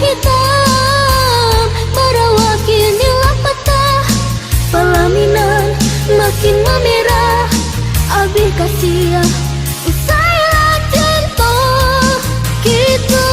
hitam merawat kinilah patah. Pelaminan makin memerah, abih kasihan usailah cinta kita.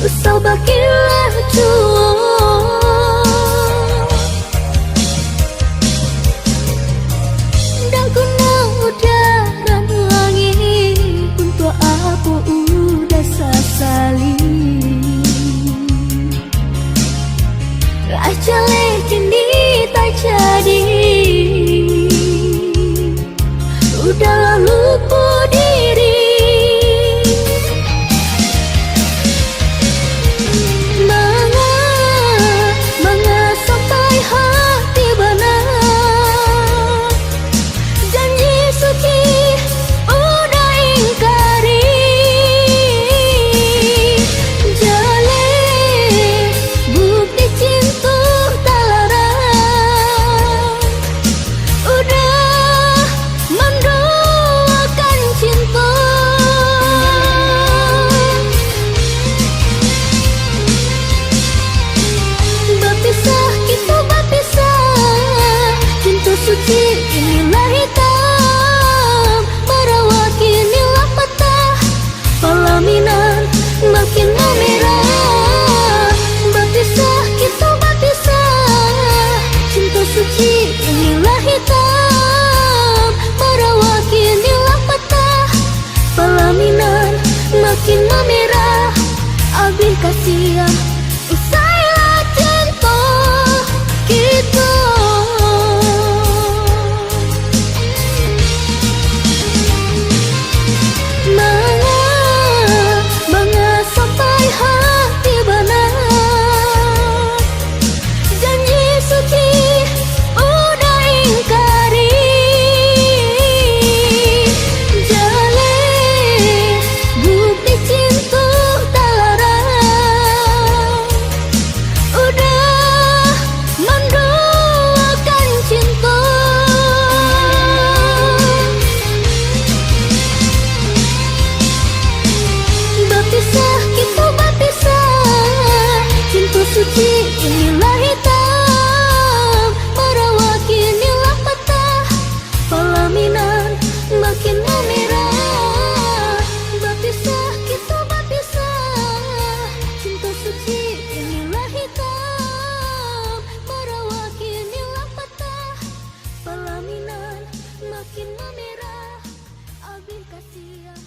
Usau bakilah jua dan kunang udara langit untuk aku udah sasali. Raja kini tak jadi, udah lalu ku diri. Inilah hitam merawat kinilah patah. Pelaminan makin memerah, berpisah kita berpisah. Cinta suci inilah hitam merawat kinilah patah. Pelaminan makin memerah, abih kasihan usailah cinta kita. Suci inilah hitam merawat kinilah patah. Pelaminan makin memerah, berpisah kita berpisah. Cinta suci inilah hitam merawat kinilah patah. Pelaminan makin memerah, abih kasihan.